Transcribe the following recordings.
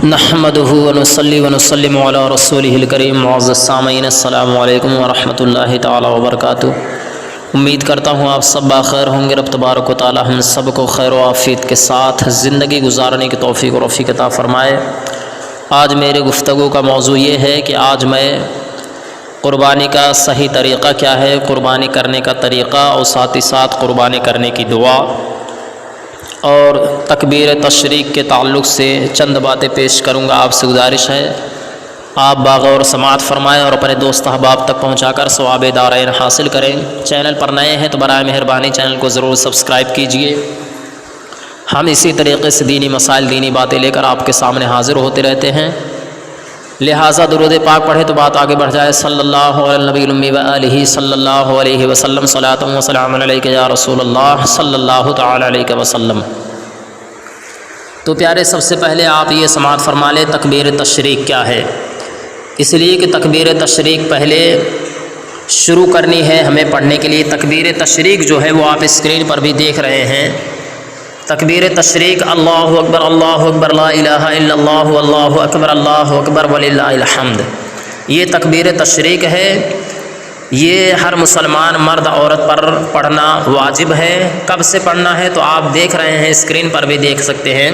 نحمده ونصلي ونسلم على رسوله الکریم۔ معزز سامعین، السلام علیکم ورحمۃ اللہ تعالی وبرکاتہ۔ امید کرتا ہوں آپ سب بخیر ہوں گے۔ رب تبارک و تعالی ہم سب کو خیر و عافیت کے ساتھ زندگی گزارنے کی توفیق و رفیق عطا فرمائے۔ آج میرے گفتگو کا موضوع یہ ہے کہ آج میں قربانی کا صحیح طریقہ کیا ہے، قربانی کرنے کا طریقہ، اور ساتھ ہی ساتھ قربانی کرنے کی دعا اور تکبیر تشریق کے تعلق سے چند باتیں پیش کروں گا۔ آپ سے گزارش ہے آپ باغور سماعت فرمائیں اور اپنے دوست احباب تک پہنچا کر ثواب دارین حاصل کریں۔ چینل پر نئے ہیں تو برائے مہربانی چینل کو ضرور سبسکرائب کیجئے۔ ہم اسی طریقے سے دینی مسائل، دینی باتیں لے کر آپ کے سامنے حاضر ہوتے رہتے ہیں، لہٰذا درود پاک پڑھے تو بات آگے بڑھ جائے۔ صلی اللہ علی النبی الامی و آلہ صلی اللہ علیہ وسلم، صلاۃ و سلام علیک یا رسول اللہ صلی اللہ تعالی علیہ وسلم۔ تو پیارے، سب سے پہلے آپ یہ سماعت فرما لیں تکبیر تشریق کیا ہے، اس لیے کہ تکبیر تشریق پہلے شروع کرنی ہے ہمیں پڑھنے کے لیے۔ تکبیر تشریق جو ہے وہ آپ اسکرین پر بھی دیکھ رہے ہیں۔ تکبیر تشریق اللہ اکبر لا الہ الا اللہ اللہ اکبر وللہ الحمد، یہ تکبیر تشریق ہے۔ یہ ہر مسلمان مرد عورت پر پڑھنا واجب ہے۔ کب سے پڑھنا ہے تو آپ دیکھ رہے ہیں، اسکرین پر بھی دیکھ سکتے ہیں۔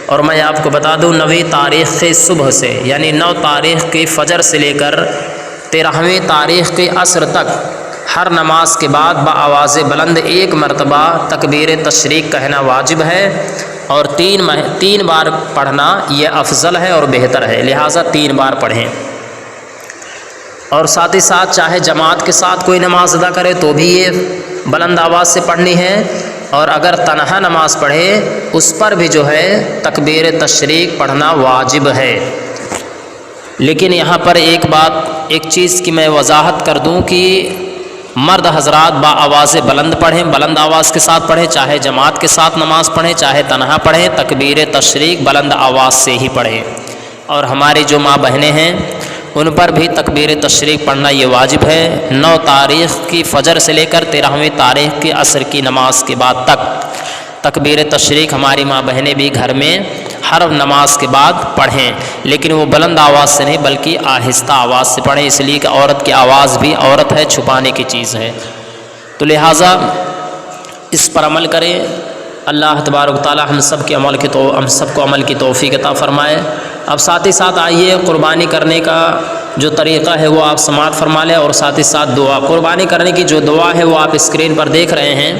اور میں آپ کو بتا دوں 9 تاریخ کی صبح سے، یعنی 9 تاریخ کی فجر سے لے کر 13ویں تاریخ کی عصر تک ہر نماز کے بعد بآواز بلند 1 مرتبہ تکبیر تشریق کہنا واجب ہے، اور 3 بار پڑھنا یہ افضل ہے اور بہتر ہے، لہٰذا 3 بار پڑھیں۔ اور ساتھ ہی ساتھ چاہے جماعت کے ساتھ کوئی نماز ادا کرے تو بھی یہ بلند آواز سے پڑھنی ہے، اور اگر تنہا نماز پڑھے اس پر بھی جو ہے تکبیر تشریق پڑھنا واجب ہے۔ لیکن یہاں پر ایک چیز کی میں وضاحت کر دوں کہ مرد حضرات بآواز بلند پڑھیں، بلند آواز کے ساتھ پڑھیں، چاہے جماعت کے ساتھ نماز پڑھیں چاہے تنہا پڑھیں، تکبیر تشریق بلند آواز سے ہی پڑھیں۔ اور ہماری جو ماں بہنیں ہیں ان پر بھی تکبیر تشریق پڑھنا یہ واجب ہے۔ 9 تاریخ کی فجر سے لے کر 13ویں تاریخ کی عصر کی نماز کے بعد تک تکبیر تشریق ہماری ماں بہنیں بھی گھر میں ہر نماز کے بعد پڑھیں، لیکن وہ بلند آواز سے نہیں بلکہ آہستہ آواز سے پڑھیں، اس لیے کہ عورت کی آواز بھی عورت ہے، چھپانے کی چیز ہے۔ تو لہٰذا اس پر عمل کریں۔ اللہ تبارک و تعالی ہم سب کو عمل کی توفیق عطا فرمائے۔ اب ساتھ ہی ساتھ آئیے قربانی کرنے کا جو طریقہ ہے وہ آپ سماعت فرما لیں، اور ساتھ ہی ساتھ دعا۔ قربانی کرنے کی جو دعا ہے وہ آپ اسکرین پر دیکھ رہے ہیں۔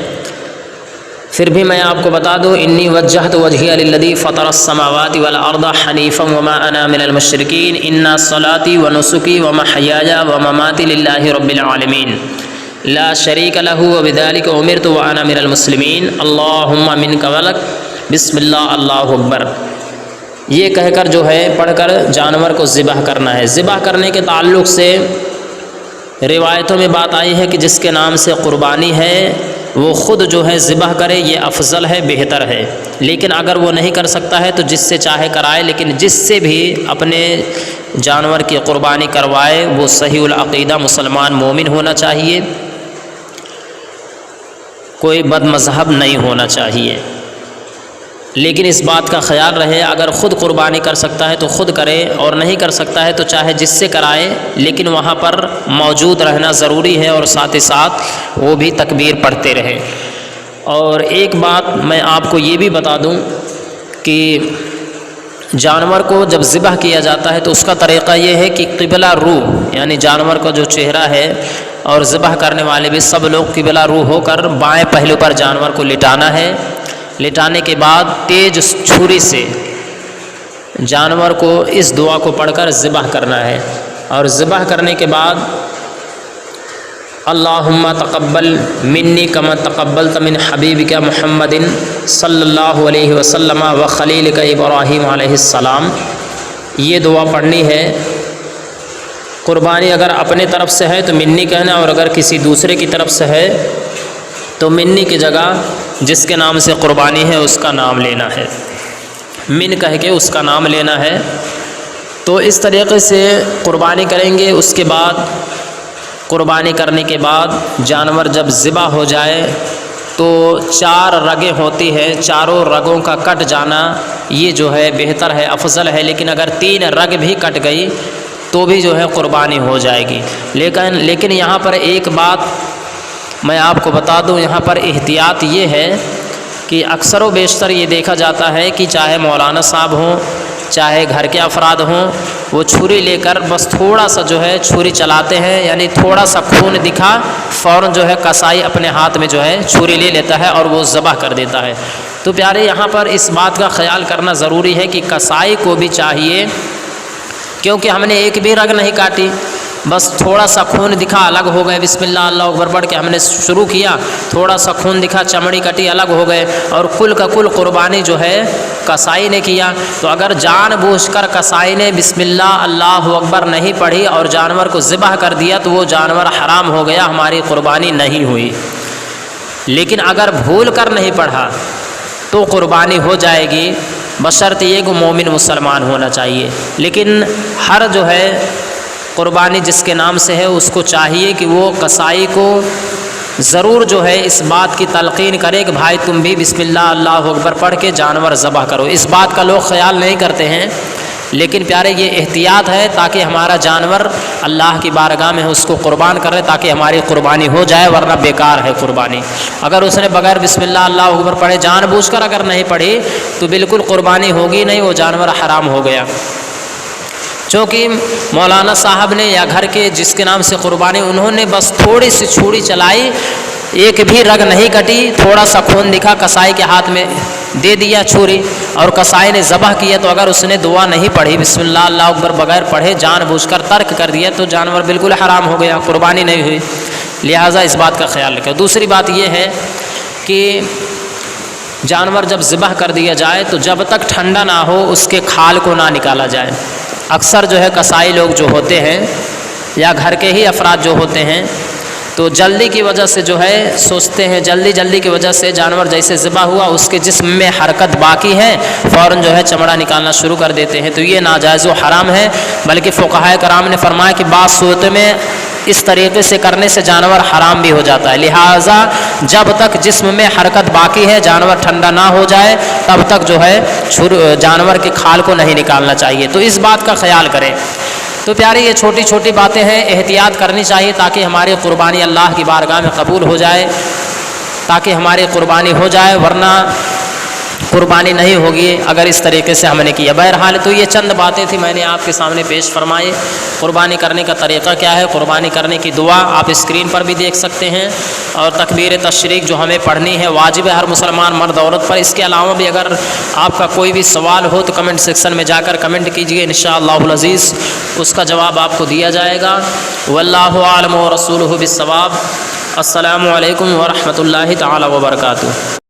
پھر بھی میں آپ کو بتا دوں، انی وجہت وجہی للذی فطر السماوات والارض حنیفا وما انا من المشرکین، ان صلاتی ونسکی ومحیای ومماتی للہ رب العالمین لا شریک لہ وبذلک امرت وانا من المسلمین، اللہم منک ولک، بسم اللہ، اللہ اکبر، یہ کہہ کر جو ہے پڑھ کر جانور کو ذبح کرنا ہے۔ ذبح کرنے کے تعلق سے روایتوں میں بات آئی ہے کہ جس کے نام سے قربانی ہے وہ خود جو ہے ذبح کرے، یہ افضل ہے، بہتر ہے۔ لیکن اگر وہ نہیں کر سکتا ہے تو جس سے چاہے کرائے، لیکن جس سے بھی اپنے جانور کی قربانی کروائے وہ صحیح العقیدہ مسلمان مومن ہونا چاہیے، کوئی بد مذہب نہیں ہونا چاہیے۔ لیکن اس بات کا خیال رہے، اگر خود قربانی کر سکتا ہے تو خود کرے، اور نہیں کر سکتا ہے تو چاہے جس سے کرائے، لیکن وہاں پر موجود رہنا ضروری ہے، اور ساتھ ہی ساتھ وہ بھی تکبیر پڑھتے رہے۔ اور ایک بات میں آپ کو یہ بھی بتا دوں کہ جانور کو جب ذبح کیا جاتا ہے تو اس کا طریقہ یہ ہے کہ قبلہ رو، یعنی جانور کا جو چہرہ ہے، اور ذبح کرنے والے بھی سب لوگ قبلہ رو ہو کر بائیں پہلو پر جانور کو لٹانا ہے۔ لٹانے کے بعد تیز چھری سے جانور کو اس دعا کو پڑھ کر ذبح کرنا ہے، اور ذبح کرنے کے بعد اللہم تقبل منی کما تقبلت من حبیبک محمد صلی اللہ علیہ وسلم و خلیلک ابراہیم علیہ السلام، یہ دعا پڑھنی ہے۔ قربانی اگر اپنے طرف سے ہے تو منی کہنا، اور اگر کسی دوسرے کی طرف سے ہے تو منی کی جگہ جس کے نام سے قربانی ہے اس کا نام لینا ہے، من کہہ کے اس کا نام لینا ہے۔ تو اس طریقے سے قربانی کریں گے۔ اس کے بعد قربانی کرنے کے بعد جانور جب ذبح ہو جائے تو 4 رگیں ہوتی ہیں، چاروں رگوں کا کٹ جانا یہ جو ہے بہتر ہے، افضل ہے۔ لیکن اگر 3 رگ بھی کٹ گئی تو بھی جو ہے قربانی ہو جائے گی۔ لیکن یہاں پر ایک بات میں آپ کو بتا دوں، یہاں پر احتیاط یہ ہے کہ اکثر و بیشتر یہ دیکھا جاتا ہے کہ چاہے مولانا صاحب ہوں چاہے گھر کے افراد ہوں، وہ چھری لے کر بس تھوڑا سا جو ہے چھری چلاتے ہیں، یعنی تھوڑا سا خون دکھا فوراً جو ہے کسائی اپنے ہاتھ میں جو ہے چھری لے لیتا ہے اور وہ ذبح کر دیتا ہے۔ تو پیارے یہاں پر اس بات کا خیال کرنا ضروری ہے کہ کسائی کو بھی چاہیے، کیونکہ ہم نے ایک بھی رگ نہیں کاٹی، بس تھوڑا سا خون دکھا الگ ہو گئے، بسم اللہ اللہ اکبر پڑھ کے ہم نے شروع کیا، تھوڑا سا خون دکھا چمڑی کٹی الگ ہو گئے، اور کل کا کل قربانی جو ہے کسائی نے کیا۔ تو اگر جان بوجھ کر کسائی نے بسم اللہ اللہ اکبر نہیں پڑھی اور جانور کو ذبح کر دیا تو وہ جانور حرام ہو گیا، ہماری قربانی نہیں ہوئی۔ لیکن اگر بھول کر نہیں پڑھا تو قربانی ہو جائے گی، بشرط یہ کہ مومن مسلمان ہونا چاہیے۔ لیکن ہر جو ہے قربانی جس کے نام سے ہے اس کو چاہیے کہ وہ کسائی کو ضرور جو ہے اس بات کی تلقین کرے کہ بھائی تم بھی بسم اللہ اللہ اکبر پڑھ کے جانور ذبح کرو۔ اس بات کا لوگ خیال نہیں کرتے ہیں، لیکن پیارے یہ احتیاط ہے تاکہ ہمارا جانور اللہ کی بارگاہ میں اس کو قربان کرے تاکہ ہماری قربانی ہو جائے، ورنہ بیکار ہے قربانی۔ اگر اس نے بغیر بسم اللہ اللہ اکبر پڑھے جان بوجھ کر اگر نہیں پڑھی تو بالکل قربانی ہوگی نہیں، وہ جانور حرام ہو گیا۔ چونکہ مولانا صاحب نے یا گھر کے جس کے نام سے قربانی، انہوں نے بس تھوڑی سی چھری چلائی، ایک بھی رگ نہیں کٹی، تھوڑا سا خون دکھا کسائی کے ہاتھ میں دے دیا چھری اور کسائی نے ذبح کیا، تو اگر اس نے دعا نہیں پڑھی بسم اللہ اللہ اکبر بغیر پڑھے جان بوجھ کر ترک کر دیا تو جانور بالکل حرام ہو گیا، قربانی نہیں ہوئی۔ لہٰذا اس بات کا خیال رکھیں۔ دوسری بات یہ ہے کہ جانور جب ذبح کر دیا جائے تو جب تک ٹھنڈا نہ ہو اس کے کھال کو نہ نکالا جائے۔ اکثر جو ہے کسائی لوگ جو ہوتے ہیں یا گھر کے ہی افراد جو ہوتے ہیں تو جلدی کی وجہ سے جو ہے سوچتے ہیں، جلدی کی وجہ سے جانور جیسے ذبح ہوا اس کے جسم میں حرکت باقی ہے، فوراً جو ہے چمڑا نکالنا شروع کر دیتے ہیں، تو یہ ناجائز و حرام ہے۔ بلکہ فقہائے کرام نے فرمایا کہ بعض صورتوں میں اس طریقے سے کرنے سے جانور حرام بھی ہو جاتا ہے۔ لہٰذا جب تک جسم میں حرکت باقی ہے، جانور ٹھنڈا نہ ہو جائے، تب تک جو ہے جانور کے کھال کو نہیں نکالنا چاہیے۔ تو اس بات کا خیال کریں۔ تو پیارے یہ چھوٹی چھوٹی باتیں ہیں، احتیاط کرنی چاہیے تاکہ ہماری قربانی اللہ کی بارگاہ میں قبول ہو جائے، تاکہ ہماری قربانی ہو جائے، ورنہ قربانی نہیں ہوگی اگر اس طریقے سے ہم نے کیا۔ بہرحال تو یہ چند باتیں تھیں میں نے آپ کے سامنے پیش فرمائی۔ قربانی کرنے کا طریقہ کیا ہے، قربانی کرنے کی دعا آپ اسکرین پر بھی دیکھ سکتے ہیں، اور تکبیر تشریق جو ہمیں پڑھنی ہے واجب ہے ہر مسلمان مرد عورت پر۔ اس کے علاوہ بھی اگر آپ کا کوئی بھی سوال ہو تو کمنٹ سیکشن میں جا کر کمنٹ کیجیے، انشاءاللہ العزیز اس کا جواب آپ کو دیا جائے گا۔ واللہ اعلم ورسولہ بالصواب۔ السلام علیکم ورحمۃ اللہ تعالی وبرکاتہ۔